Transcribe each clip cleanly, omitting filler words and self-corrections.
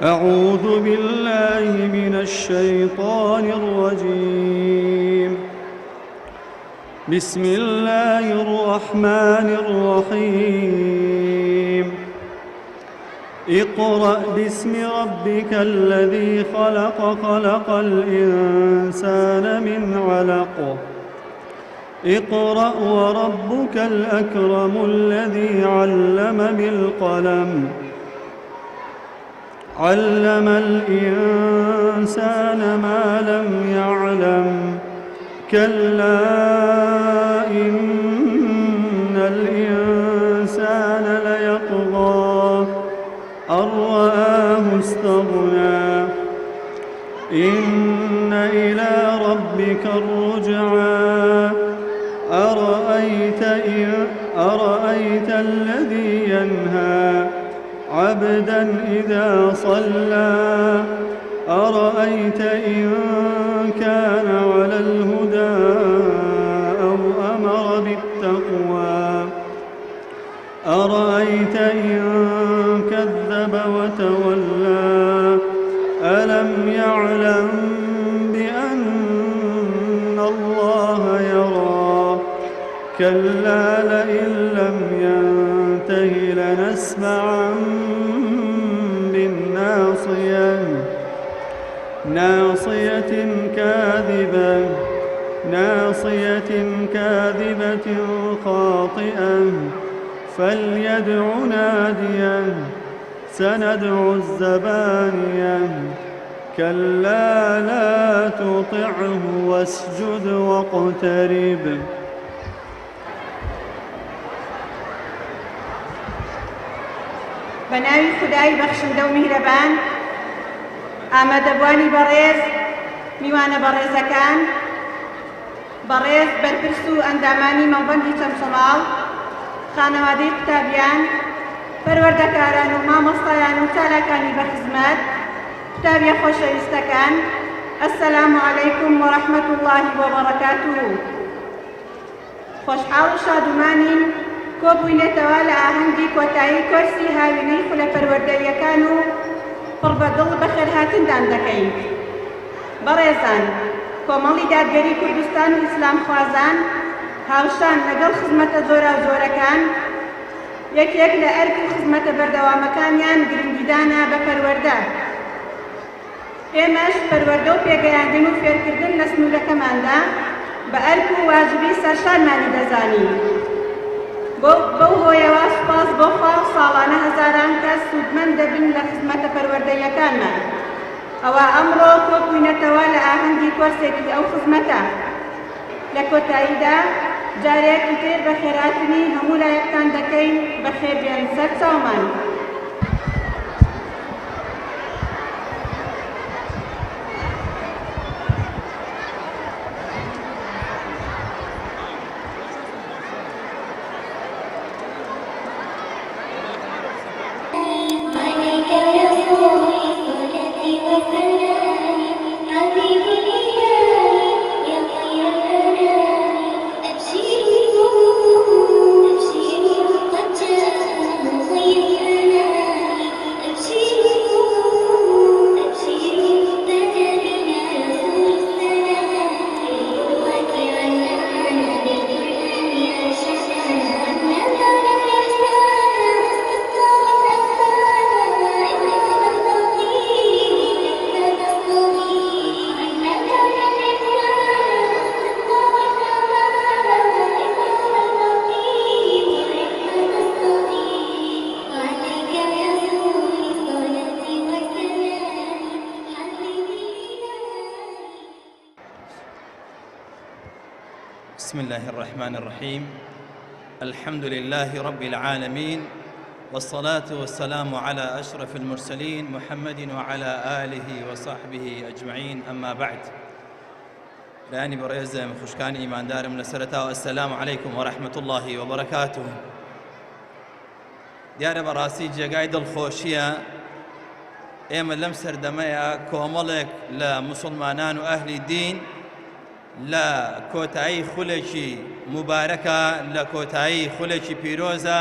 أعوذ بالله من الشيطان الرجيم. بسم الله الرحمن الرحيم. اقرأ باسم ربك الذي خلق، خلق الإنسان من علق. اقرأ وربك الأكرم الذي علم بالقلم، علم الإنسان ما لم يعلم. كلا إن الإنسان ليطغى أن رآه استغنى. إن إلى ربك الرجعى. أرأيت الذي ينهى عبدا إذا صلى. أرأيت إن كان على الهدى أو أمر بالتقوى. أرأيت إن كذب وتولى. ألم يعلم بأن الله يرى. كلا لئن لم ينته لنسمعا بالناصية، ناصية كاذبة خاطئة. فليدع ناديه. سندع الزبانية. كلا لا تطعه واسجد واقترب. بەناوی خودای بەخشندە و میهرەبان. ئامادەبوانی بەڕێز، میوانە بەڕێزەکان، بەڕێز بەرپرس و ئەندامانی مەڵبەندی چەمچەماڵ، خانەوادەی قوتابیان، پەروەردەکاران و مامۆستایان و چالاکانی بەخزمەت، قوتابیە خۆشەویستەکان، ئەسەلامو عەلەیکم وەڕەحمەت الله وبەڕەکاتوه. خۆشحاڵ و شادومانین کۆبووینێتەوە لە ئاهەنگی کۆتایی کۆرسی هاوینەی خولە پەروەردەییەکان و پڕبەدڵ بەخێرهاتندان دەکەین. بەڕێزان، کۆمەڵی دادگەری کوردستان و ئیسلام خوازان هاوشان لەگەڵ خزمەتە جۆرا جۆرەکان یەکێک لە ئەرک و خزمەتە بەردەوامەکانیان گرنگیدانە بە پەروەردە. ئێمەش پەروەردە و پێگەیاندن و فێرکردن لە سنوورەکەماندا بە ئەرک و واجبی سەرشانمانی دەزانین. بەو هۆیەوە سوپاس بۆ خوا ساڵانە هەزاران کەس سوودمەند دەبن لە خزمەتە پەروەردەییەکانمان. ئەوە ئەمڕۆ کۆبووینەتەوە لە ئاهەنگی کۆرسێکی ئەو خزمەتە. لە کۆتاییدا جارێکی تر بە خێرهاتنی هەموو لایەکتان دەکەین. بەخێربێن سەر چاومان. بسم الله الرحمن الرحيم. الحمد لله رب العالمين، والصلاة والسلام على أشرف المرسلين محمد وعلى آله وصحبه أجمعين. أما بعد، لأني برئيز مخشكان إيمان دارم لسرتا، والسلام عليكم ورحمة الله وبركاته. دیارە بەڕاستی جێگای دڵخۆشیە ئێمە لەم سەردەمەیە کۆمەڵێک لە موسڵمانان و ئەهلی دین لە کۆتایی خولێکی مبارەکە، لە کۆتایی خولێکی پیرۆزە،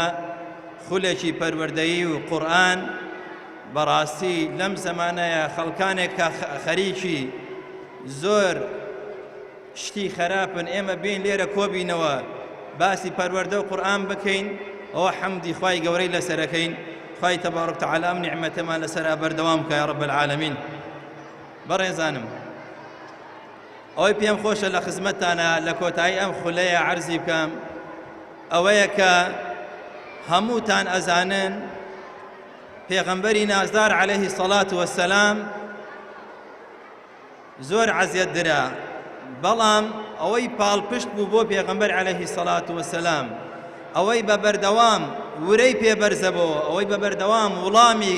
خولێکی پەروەردەیی و قورئان بەڕاستی لەم زەمانەیە خەڵکانێک کە خەریکی زۆر شتی خراپن ئێمە بین لێرە کۆبینەوە باسی پەروەردە و قورئان بکەین ئەوە حەمدی خوای گەورەی لەسەرەکەین خوای تەبارەک و تەعالی ئەم نیعمەتەمان لەسەرا بەردەوام بکە یا رب العالمین. بەڕێزانم ئەوەی پێم خۆشە لە خزمەتتانە لە کۆتایی ئەم خولەیە عەرزی بکەم ئەوەیە کە هەمووتان ئەزانن پێغەمبەری نازدار عەلەیهی السەڵات وەسسەلام زۆر عەزیەت درا، بەڵام ئەوەی پاڵپشت بوو بۆ پێغەمبەر عەلەیهی السەڵات وەسسەلام، ئەوەی بە بەردەوام ورەی پێبەرزەبەوە، ئەوەی بە بەردەوام وڵامی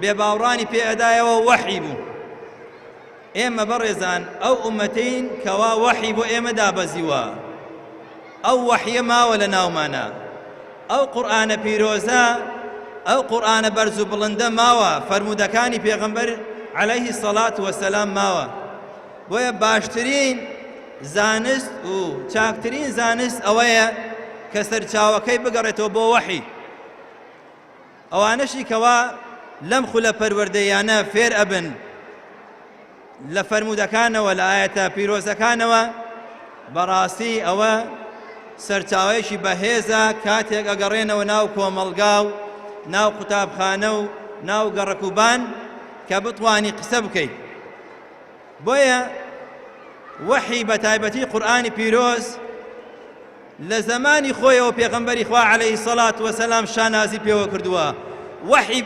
بێباوڕانی پێ ئەدایەوە وەحی بوو. ئێمە بەڕێزان ئەو ئومەتەین کەوا وەحی بۆ ئێمە دابەزیوە، ئەو وەحیە ماوە لە ناومانە، ئەو قورئانە پیرۆزە، ئەو قورئانە بەرز و بڵندە ماوە، فەرموودەکانی پێغەمبەر عەلەیهی السەڵات وەسسەلام ماوە. بۆیە باشترین زانست و چاکترین زانست ئەوەیە کە سەرچاوەکەی بگەڕێتەوە بۆ وەحی. ئەوانەشی کەوا لەم خولە پەروەردەیانە فێر ئەبن لە فەرموودەکانەوە لە ئاەتە پیرۆزەکانەوە، بەڕاستی ئەوە سەرچاوەیەکی بەهێزە کاتێک ئەگەڕێنەوە ناو کۆمەڵگا و ناو قوتابخانە و ناو گەڕەکوبان کە بتوانی قسە بکەیت. بۆیە وەحی بە تایبەتی قورئانی پیرۆز لە زمانی خۆیەوە پێغەمبەری خوا عەلەیهی السەڵات وەسسەلام شانازی پێوە کردووە، وەحی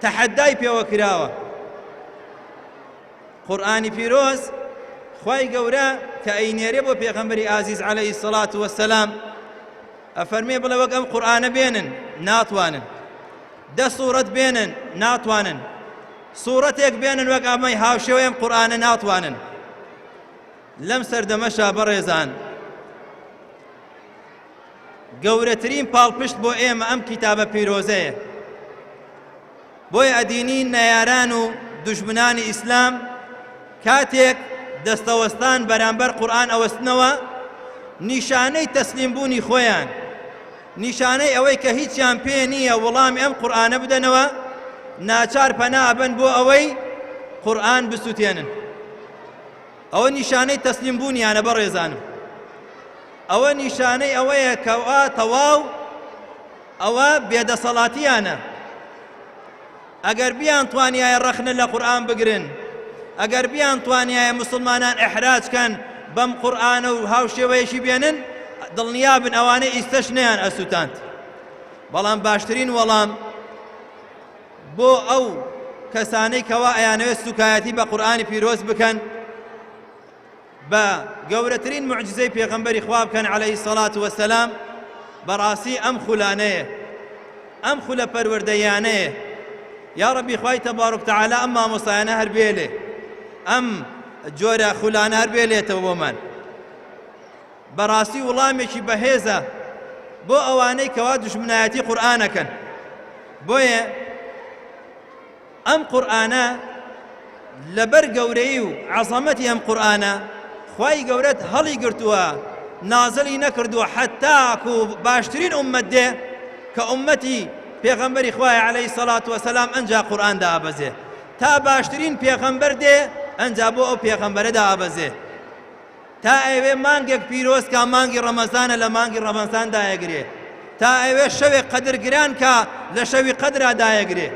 تەحەدای پێوە کراوە. قورئانی پیرۆز خوای گەورە کە ئەینێرێ بۆ پێغەمبەری ئازیز عەلەیهی السەڵات وەسسەلام ئەفەرمێ بڵێ وەک ئەم قورئانە بێنن، ناتوانن. 10 سوورەت بێنن، ناتوانن. سوورەتێک بێنن وەک ئەمەی هاوشێوەی ئەم قورئانە، ناتوانن. لەم سەردەمەشا بەڕێزان گەورەترین پاڵپشت بۆ ئێمە ئەم کتابە پیرۆزەیە. بۆیە ئەدینین نەیاران و دوژمنانی ئیسلام کاتێک دەستەوەستان بەرامبەر قورئان ئەوەستنەوە نیشانەی تەسلیمبوونی خۆیان، نیشانەی ئەوەی کە هیچیان پێ نییە وەڵامی ئەم قورئانە بدەنەوە، ناچار پەنا ئەبن بۆ ئەوەی قورئان بسووتێنن. ئەوە نیشانەی تەسلیمبوونیانە بەڕێزانم. ئەوە نیشانەی ئەوەیە کەوا تەواو ئەوە بێدەسەڵاتیانە. ئەگەر بیان توانیایە ڕەخنە لە قورئان بگرن، ئەگەر بیان توانیایە مسلمانان ئیحراجکەن بەم قورئانە و هاوشێوەیەشی بێنن، دڵنیابن ئەوانەی ئیستەش نەیان ئەسووتاند. بەڵام باشترین وەڵام بۆ ئەو کەسانەی کەوا ئەیانەوێت سوکایەتی بە قورئانی پیرۆز بکەن، بە گەورەترین معجزەی پێغەمبەری خوا بکەن عەلەیهی السەڵات وەسسەلام، بەڕاستی ئەم خولانەیە، ئەم خولە پەروەردەیانەیە. یا ربی خوای تەبارەک و تەعالی ئەم مامۆستایانە هەر بێلێ، ئەم جۆرە خولانە هەر بێلێتەوە بۆمان. بەڕاستی وڵامێکی بەهێزە بۆ ئەوانەی کەوا دوژمنایەتی قورئانەکەن. بۆیە ئەم قورئانە لەبەر گەورەی و عەزەمەتی ئەم قورئانە خوای گەورەت هەڵی گرتووە، نازلی نەکردووە حەتاکو باشترین ئومەت دێ کە ئومەتی پێغەمبەری خوای عەلەیهی السەڵات وەسسەلام ئەنجا قورئان دابەزێ، تا باشترین پێغەمبەر دێ ئەنجا بۆ ئەو پێغەمبەرە دابەزێ، تا ئەوێ مانگێک پیرۆز کا مانگی ڕەمەزانە لە مانگی ڕەمەزان دایەگرێ، تا ئەوێ شەوێک قەدرگران کا لە شەوی قەدرا دایەگرێ.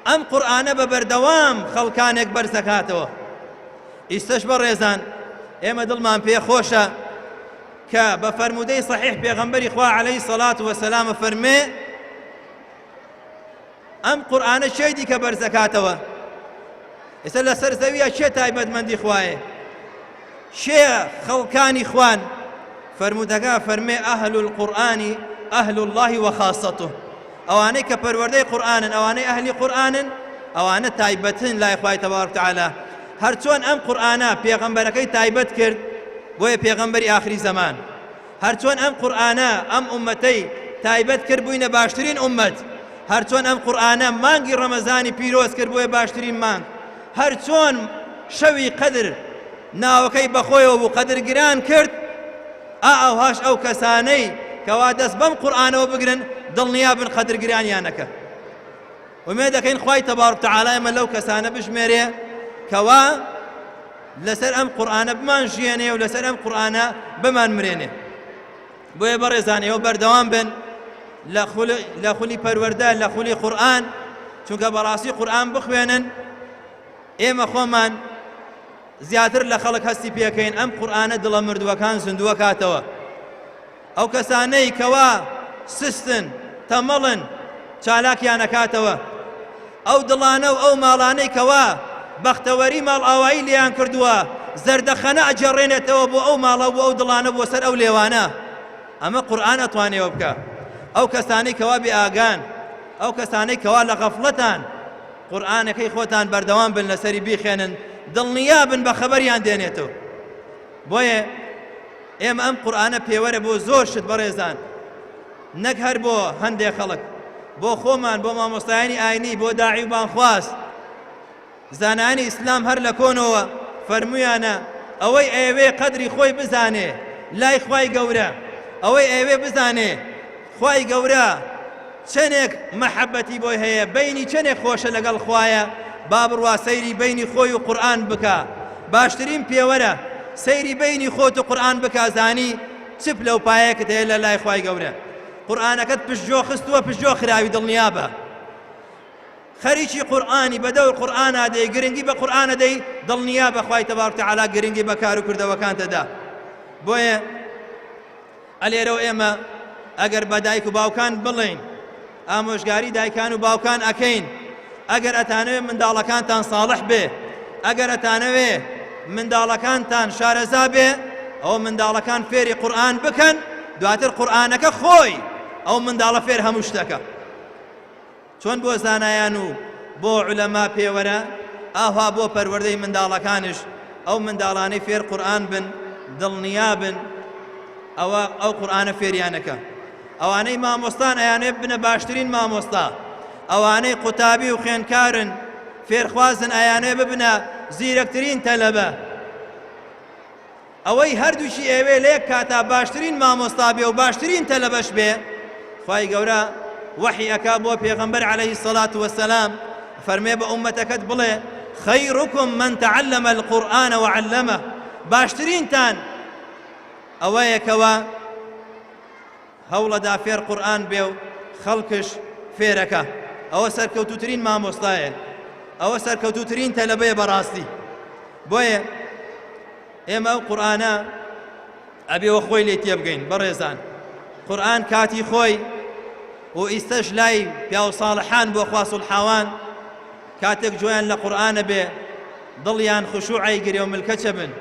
ئەم قورئانە بە بەردەوام خەڵکانێک بەرزەکاتەوە. ئیستەش بەڕێزان ئێمە دڵمان پێ خۆشە کە بە فەرموودەی سەحیح پێغەمبەری خوا عەلەیهی السەڵات وەسسەلام فەرمێ ئەم قورئانە چێ دیکە بەرزەکاتەوە. ئێستا لەسەر زەویە چێ تایبەتمەندی خوایە، چێ خەڵکانی خوان؟ فەرموودەکە فەرمێ ئەهل القورئانی ئەهل الله وخاصته، ئەوانەی کە پەروەردەی قورئانن، ئەوانەی ئەهلی قورئانن، ئەوانە تایبەتن لای خوای تەبارەک و تەعالی. هەرچۆن ئەم قورئانە پێغەمبەرەکەی تایبەت کرد بۆیە پێغەمبەری ئاخری زەمان، هەرچۆن ئەم قورئانە ئەم ئومەتەی تایبەت کرد بووینە باشترین ئومەت، هەرچۆن ئەم قورئانە مانگی ڕەمەزانی پیرۆز کرد بۆیە باشترین مانگ، هەرچۆن شەوی قەدر ناوەکەی بەخۆیەوە بوو قەدرگران کرد، ئەوهاش ئەو کەسانەی کەوا دەست بەم قورئانەوە بگرن دڵنیابن قەدرگرانیانەکە. ومێ دەکەین خوای تەبارەک وتەعالا ئێمە لەو کەسانە بژمێرێ کەوا لەسەر ئەم قورئانە بمان ژیێنێ و لەسەر ئەم قورئانە بمان مرێنێ. بۆیە بەڕێزان ئێوە بەردەوام بن لە خولی پەروەردە لە خولی قورئان، چونکە بەڕاستی قورئان بخوێنن ئێمە خۆمان زیاتر لە خەڵک هەستی پێکەین ئەم قورئانە دڵە مردووەکان زیندووە کاتەوە. ئەو کەسانەی کەوا سستن تەمەڵن چالاکیان نەکاتەوە، ئەو دڵانە و ئەو ماڵانەی کەوا بەختەوەری ماڵ ئاوایی لێیان کردووە زەردەخەنە ئەجێڕێنێتەوە بۆ ئەو ماڵە بۆ ئەو دڵانە بۆ سەر ئەو لێوانە، ئەمە قورئان ئەتوانێەوە بکە. ئەو کەسانەی کەوا بێئاگان، ئەو کەسانەی کەوا لە غەفڵەتان، قورئانەکەی خۆتان بەردەوام بن لەسەری بیخێنن، دڵنیا بن بە خەبەریان دێنێتەوە. بۆیە ئێمە ئەم قورئانە پێوەرە بۆ زۆر شت بەڕێزان، نەک هەر بۆ هەندێک خەڵک، بۆ خۆمان، بۆ مامۆستایانی ئاینی، بۆ داعی و بانخواست. زانایانی ئیسلام هەر لە کۆنەوە فەرموویانە ئەوەی ئەوێ قەدری خۆی بزانێ لای خوای گەورە، ئەوەی ئەوێ بزانێ خوای گەورە چەندێک مەحەبەتی بۆی هەیە، بەینی چەندێک خۆشە لەگەڵ خوایە، با بڕوا سەیری بەینی خۆی و قورئان بکە. باشترین پێوەرە سەیری بەینی خۆت و قورئان بکە، زانی چپ لەو پایەکت هەیە لە لای خوای گەورە. قورئانەکەت پشتجۆ خستووە، پشتجۆ خراوی، دڵنیا بە خەریکی قورئانی بەدەور قورئانە دەی، گرنگی بە قورئانە دەی، دڵنیا بە خوای تەبارەک وتەعالا گرنگی بە کار و کردەوەکانتەدا. بۆیە ئەلێرەوە ئێمە ئەگەر بە دایک و باوکان بڵێین، ئامۆژگاری دایکان و باوکان ئەکەین، ئەگەر ئەتانەوێ منداڵەکانتان ساڵح بێ، ئەگەر ئەتانەوێ منداڵەکانتان شارەزا بێ، ئەو منداڵەکان فێری قورئان بکەن، دواتر قورئانەکە خۆی ئەو منداڵە فێر هەموو شتەکە. چۆن بۆ زانایان و بۆ عولەما پێوەرە، ئاوا بۆ پەروەردەی منداڵەکانش ئەو منداڵانەی فێر قورئان بن، دڵنیا بن ئەو قورئانە فێریانەکە. ئەوانەی مامۆستان ئەیانێ بنە باشترین مامۆستا، ئەوانەی قوتابی و خوێندکارن فێرخوازن ئەیانێ ببنە زیرەکترین تەلەبە. ئەوەی هەردووشی ئێوێ لە یەک کاتا باشترین مامۆستا بێ و باشترین تەلەبەش بێ، خوای گەورە وحی ئەکا بۆ پێغەمبەر عەلەیهی السەڵات وەسەلام، فەرمێ بە ئومەتەکەت بڵێ خەیڕکم من تەعەلەمە القورئان وعەلەمە، باشترینتان ئەوەیە کەوا هەوڵەدا فێر قورئان بێ و خەڵکش فێرەکە. ئەوە سەرکەوتووترین مامۆستایە، ئەوە سەرکەوتووترین تەلەبەیە بەڕاستی. بۆیە ئێمە ئەو قورئانە ئەبێەوە خۆی لێ تێبگەین. بەڕێزان، قورئان کاتی خۆی و ئیستەش لای پیاو ساڵحان بۆ خوا سوڵحاوان کاتێک جۆیان لە قورئانە بێ دڵیان خشوعی گرێ و ملکەچە بن،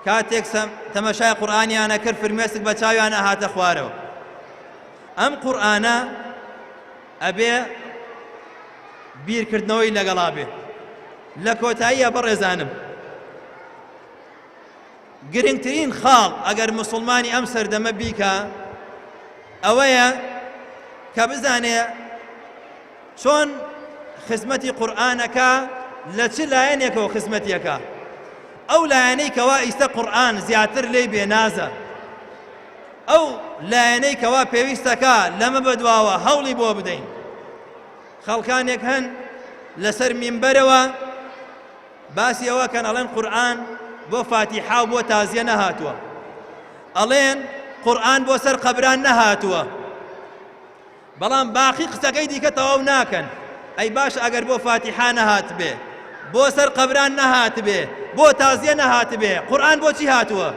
کاتێک تەمەشای قورئانیانە کرد فرمێسک بە چاویان ئەهاتە خوارەوە. ئەم قورئانە ئەبێ بیرکردنەوەی لەگەڵا بێ. لە کۆتاییە بەڕێزانم، گرنگترین خاڵ ئەگەر مسلمانی ئەم سەردەمە بیکە ئەوەیە کە بزانێ چۆن خزمەتی قورئانەکە لە چ لایەنێکەوە خزمەتیەکە. ئەو لایەنەی کەوا ئیستا قورئان زیاتر لێی بێنازە، ئەو لایەنەی کەوا پێویستەکە لەمە بەدواوە هەوڵی بۆ بدەین. خەڵکانێک هەن لەسەر مینبەرەوە باسی ئەوە کەن ئەڵێن قورئان بۆ فاتیحا و بۆ تازیە نەهاتووە، ئەڵێن قورئان بۆ سەر قەبران نەهاتووە، بەڵام باقی قسەکەی دیکە تەواو ناکەن. ئەی باش ئەگەر بۆ فاتیحا نەهات بێ، بۆ سەر قەبران نەهات بێ، بۆ تازیە نەهات بێ، قورئان بۆچی هاتووە؟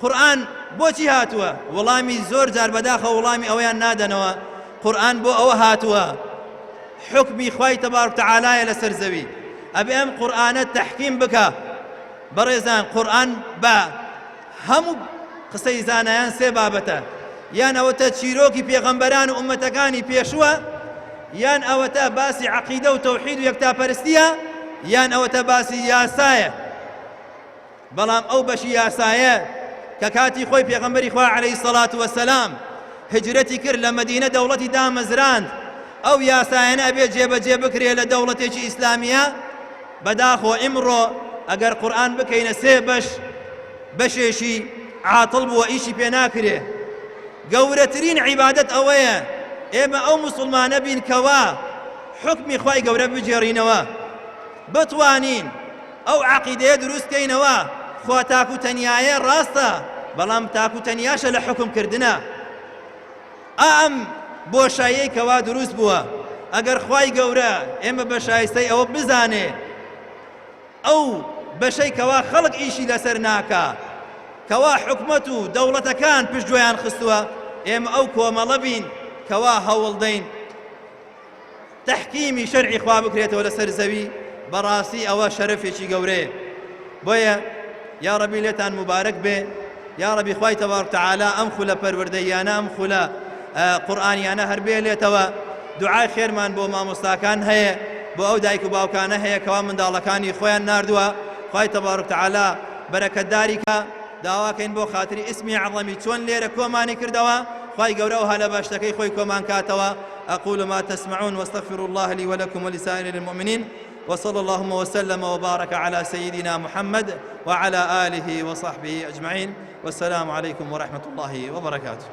قورئان بۆچی هاتووە؟ وەڵامی زۆر جار بەداخە وەڵامی ئەویان نادەنەوە. قورئان بۆ ئەوە هاتووە حکمی خوای تەبارەک وتەعالایە لەسەر زەوی، ئەبێ ئەم قورئانە تەحکیم بکە. بەڕێزان، قورئان بە هەموو قسەی زانایان سێ بابەتە، یان ئەوەتە چیرۆکی پێغەمبەران و ئومەتەکانی پێشووە، یان ئەوەتە باسی عەقیدە و تەوحید و یەکتاپەرستیە، یان ئەوەتە باسی یاسایە. بەڵام ئەو بەشی یاسایە کە کاتی خۆی پێغەمبەری خوا عەلەیهی السەڵات وەسەلام هجرەتی کرد لە مەدینە دەوڵەتی دامەزراند، ئەو یاسایانە ئەبێ جێبەجێ بکرێ لە دەوڵەتێکی ئیسلامیە. بەداخۆ ئیمڕۆ ئەگەر قورئان بکەینە سێ بەشێشی عاتڵ بووە، ئیشی پێ ناکرێ. گەورەترین عیبادەت ئەوەیە ئێمە ئەو موسڵمانە بین کەوا حکمی خوای گەورە بجێڕینەوە، بتوانین ئەو عەقیدەیە دروستکەینەوە خوا تاک و تەنیایە ڕاستە، بەڵام تاک و تەنیاشە لە حکمکردنە. ئەم بۆشاییەی کەوا دروست بووە، ئەگەر خوای گەورە ئێمە بە شایستەی ئەوە بزانێ ئەو بەشەی کەوا خەڵک ئیشی لەسەر ناکا، کەوا حکومەت و دەوڵەتەکان پشتگوێیان خستووە، ئێمە ئەو کۆمەڵە بین کەوا هەوڵ دەین تحکیمی شەرعی خوا بکرێتەوە لەسەر زەوی، بەڕاستی ئەوە شەرەفێکی گەورەیە. بۆیە یا ڕەبی لێتان مبارەک بێ، یا ڕەبی خوای تەبارەک تەعالا ئەم خولە پەروەردەیانە ئەم خولە قورئانیانە هەر بێ لێتەوە. دوعای خێرمان بۆ مامۆستاکان هەیە، بۆ ئەو دایک و باوکانە هەیە کەوا منداڵەکانی خۆیان ناردووە، خوای تەبارەک تەعالا بەرەکەتداری کە، داواکەین بۆ خاتری ئیسمی عەظەمی چۆن لێرە کۆمانی کردەوە، خوای گەورە ئەو هەلە باشتەکەی خۆی کۆمان کاتەوە. أقول ما تسمعون واستغفر الله لي ولكم ولسائر المؤمنين، وصلى اللهم وسلم وبارك على سيدنا محمد وعلى آله وصحبه أجمعين، والسلام عليكم ورحمة الله وبركاته.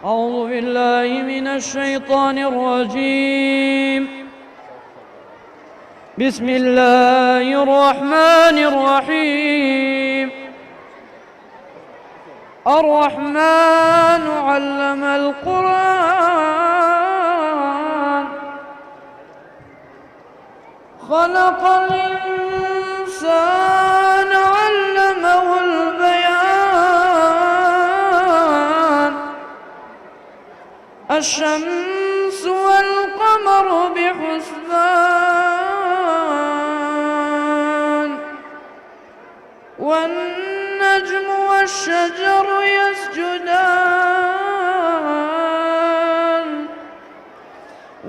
أعوذ بالله من الشيطان الرجيم. بسم الله الرحمن الرحيم. الرحمن علم القرآن، خلق الإنسان علمه البيان، الشمس والقمر بحسبان، والنجم والشجر يسجدان،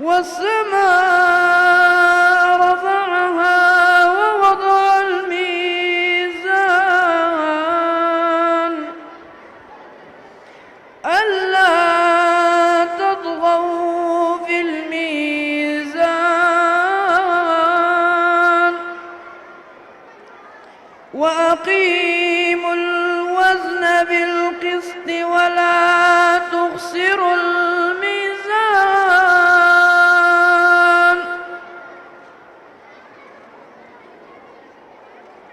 والسماء رفعها ووضع الميزان، ألا تطغوا في الميزان، وأقيموا الوزن بالقسط ولا تخسروا الميزان،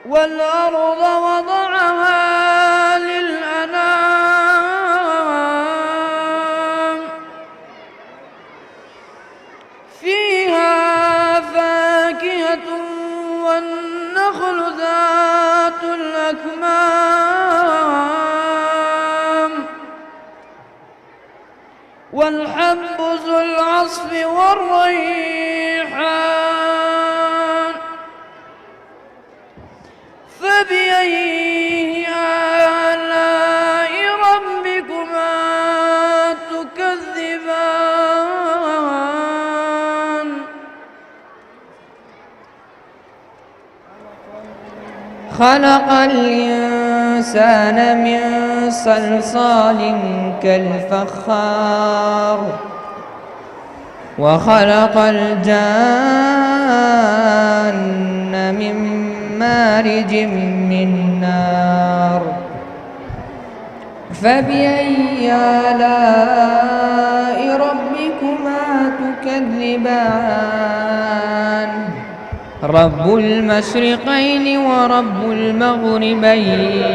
والأرض وضعها للأنام، فيها فاكهة والنخل ذات الأكمام، والحب ذو العصف والريحان، فبأي آلاء ربكما خلق الإنسان من صلصال كالفخار وخلق الجان من مارج من نار فبأي آلاء ربكما تكذبان رب المشرقين ورب المغربين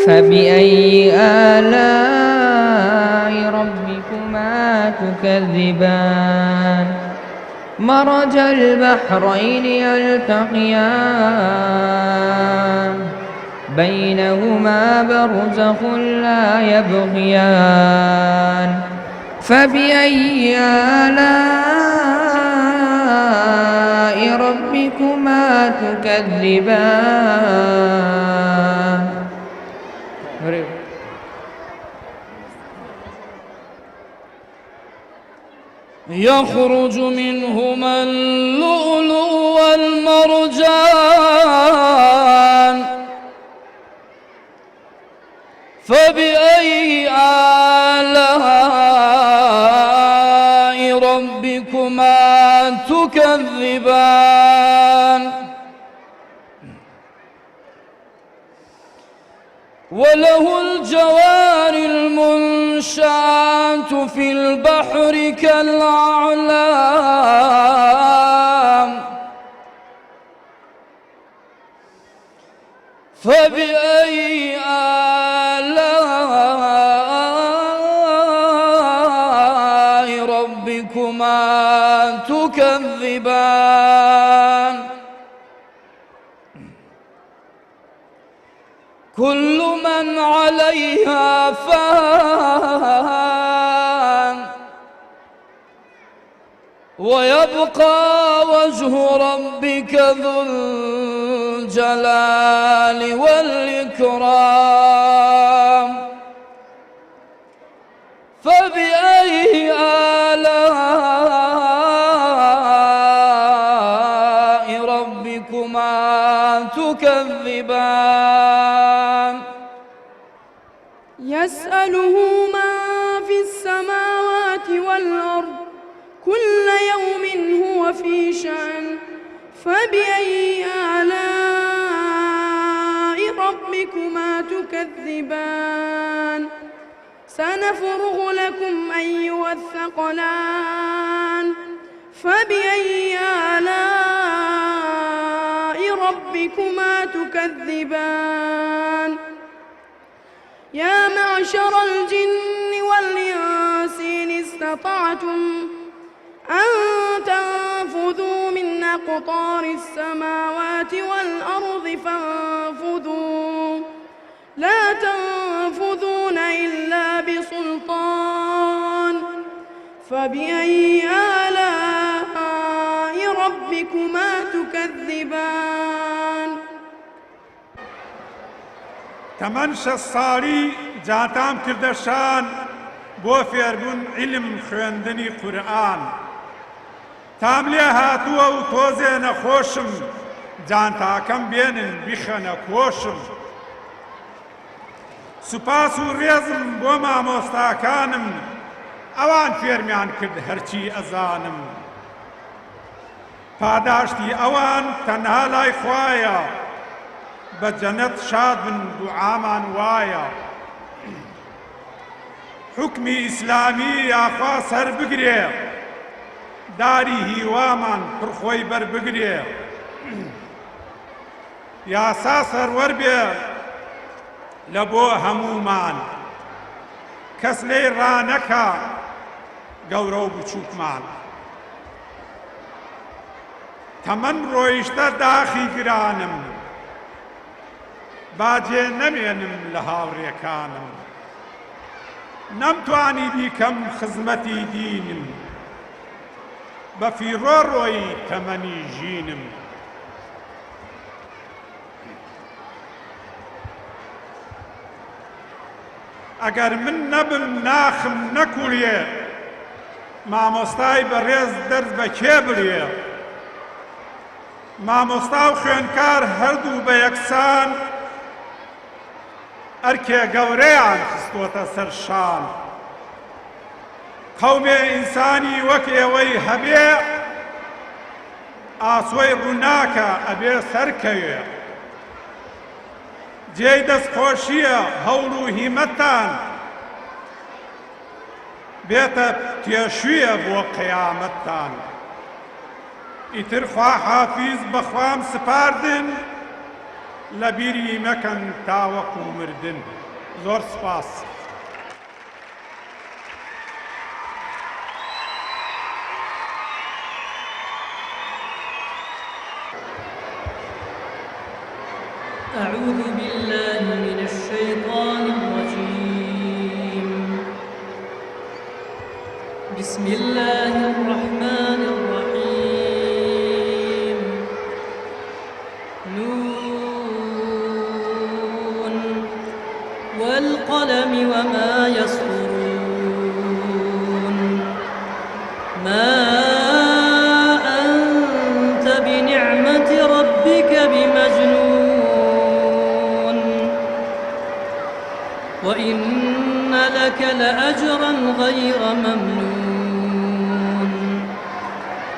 فبأي آلاء ربكما تكذبان مرج البحرين يلتقيان بينهما برزخ لا يبغيان فبأي آلاء ربكما تكذبان يخرج منهما اللؤلؤ والمرجان فبأي آلاء ربكما تكذبان وله الجوار المنشآت في البحر كالأعلام فبأي آلاء ربكما تكذبان كل من عليها فان ويبقى وجه ربك ذو الجلال والإكرام فبأي آلاء ربكما تكذبان يسأله من في السماوات والأرض كل يوم هو في شأن فبأي آلاء ربكما تكذبان سنفرغ لكم أيها الثقلان فبأي آلاء ربكما تكذبان يا معشر الجن والإنس إن استطعتم أن تنفذوا من أقطار السماوات والأرض فانفذوا لا تنفذون إلا بسلطان فبأي آلاء ربكما تكذبان تەمەەن شەش ساڵی جاتام کردە شان بۆ فێربوون عیلم خوێندنی قورئان تام لێ هاتووە و تۆزێ نەخۆشم جانتاکەم بێنن بیخەنە کۆشم سوپاس و ڕێزم بۆ مامۆستاکانم ئەوان فێرمیان کرد هەرچی ئەزانم پاداشتی ئەوان تەنها لای خوایە بە جەنەت شاد بن دوعامان وایە حکمی ئیسلامی یاخوا سەر بگرێ داری هیوامان پڕخۆی بەربگرێ یاسا سەروەربێ لە بۆ هەموومان کەس لێی ڕانەکە گەورە و بچووکمان تەمەن ڕۆیشتە داخی گرانم باجێ نەمێنم لە هاوڕێکانم نەمتوانی بیکەم خزمەتی دینم بە فیڕۆ ڕۆی تەمەنی ژینم ئەگەر من نەبم ناخم نەکوڵێ مامۆستای بەڕێز دەرز بە کێ بڵێ مامۆستا و خوێنکار هەردوو بە یەکسان ئەرکێ گەورەیان خستووەتە سەر شان. قەومێ ئینسانی وەک ئێوەی هەبێ ئاسۆی ڕووناکە ئەبێ سەرکەوێ. جێی دەستخۆشیە هەوڵ و هیمەتتان بێتە تێشویە بۆ قیامەتتان. ئیتر خوا حافیز بەخوام سپاردن لە بیری مەکەن تاوەکو مردن. زۆر سپاس. أعوذ بالله من الشيطان الرجيم. بسم الله الرحمن الرحيم. نون والقلم وما يسطرون. ما أنت بنعمة ربك بمجنون وإن لك لأجرا غير ممنون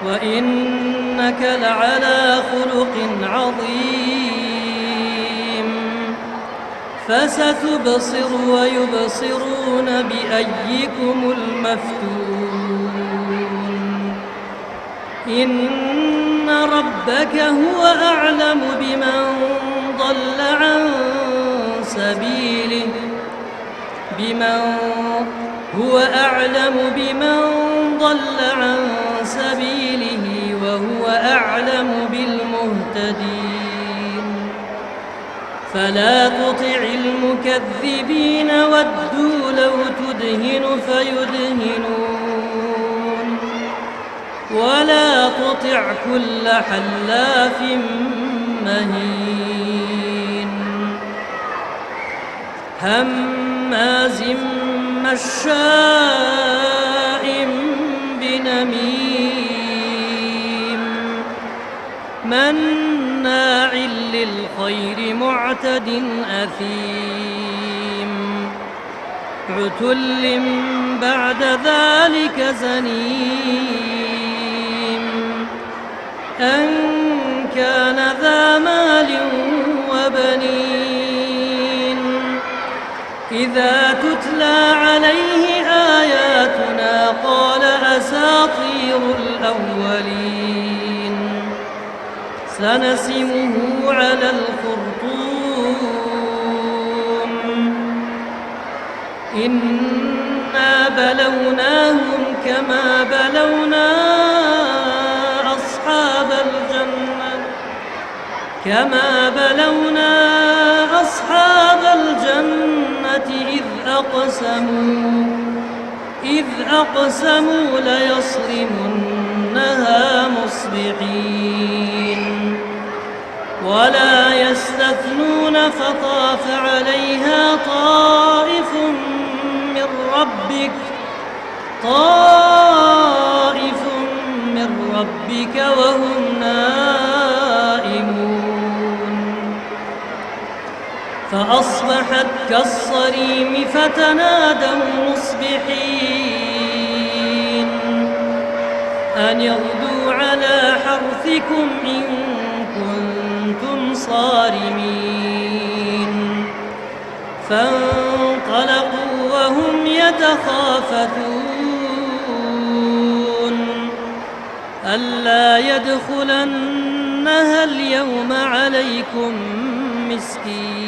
وإنك لعلى خلق عظيم. فستبصر ويبصرون بأيكم المفتون. إن ربك هو أعلم بمن ضل عن سبيله هو أعلم بمن ضل عن سبيله وهو أعلم بالمهتدين. فلا تطع المكذبين ودوا لو تدهن فيدهنون ولا تطع كل حلاف مهين هماز مشاء بنميم مناع للخير معتد أثيم عتل بعد ذلك زنيم أن كان ذا مال وبنين إذا تتلى عليه آياتنا قال أساطير الأولين سنسمه على الخرطوم إنا بلوناهم كما بلونا أصحاب الجنة إذ أقسموا ليصرمنها مصبحين ولا يستثنون فطاف عليها طائف من ربك وهم نائمون فأصبحت كالصريم فتنادوا مصبحين أن يغدوا على حرثكم إن كنتم صارمين فانطلقوا وهم يتخافتون ألا يدخلنها اليوم عليكم مسكين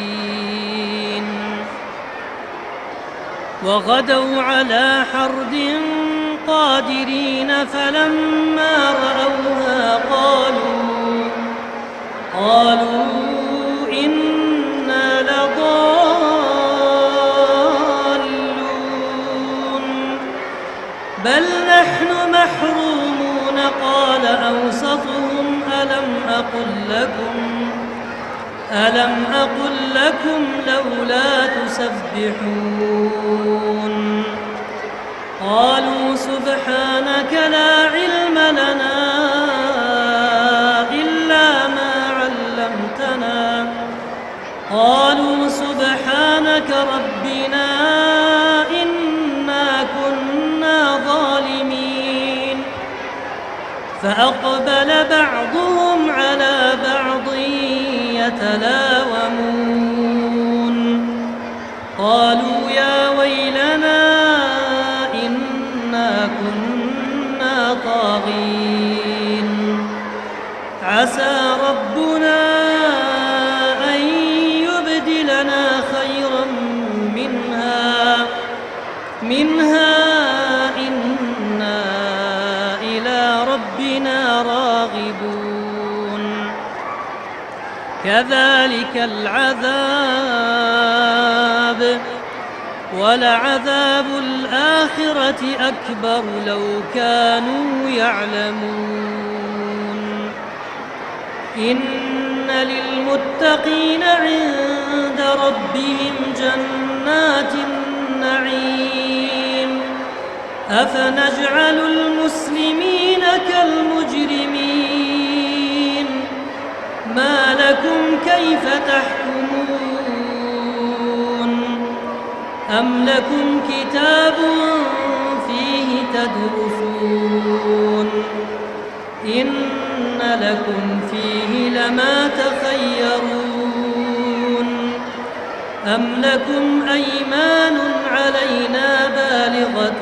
وغدوا على حرد قادرين فلما رأوها قالوا إنا لضالون بل نحن محرومون قال أوسطهم ألم أقل لكم لولا تسبحون قالوا سبحانك لا علم لنا إلا سبحانك ربنا إنا كنا ظالمين فأقبل بعضهم على بعض يتلاومون قالوا يا ويلنا إنا كنا طاغين عسى ربنا أن يبدلنا خيرا منها إنا إلى ربنا راغبون كذلك العذاب ولعذاب الآخرة أكبر لو كانوا يعلمون إن للمتقين عند ربهم جنات النعيم أفنجعل المسلمين كالمجرمين ما لكم كيف تحكمون أم لكم كتاب فيه تدرسون إن لكم فيه لما تخيرون أم لكم أيمان علينا بالغة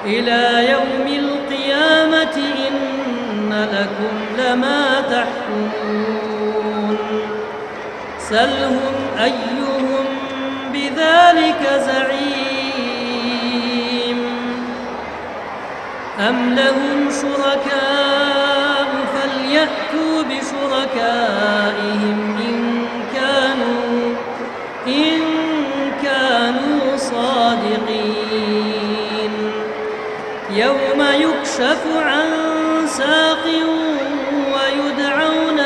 إلى يوم القيامة إن لكم لما تحكمون سلهم أيهم بذلك زعيم أم لهم شركاء فليأتوا بشركائهم إن كانوا صادقين يوم يكشف عن ساق ويدعون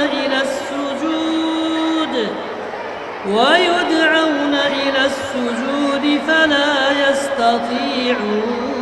إلى السجود فلا يستطيعون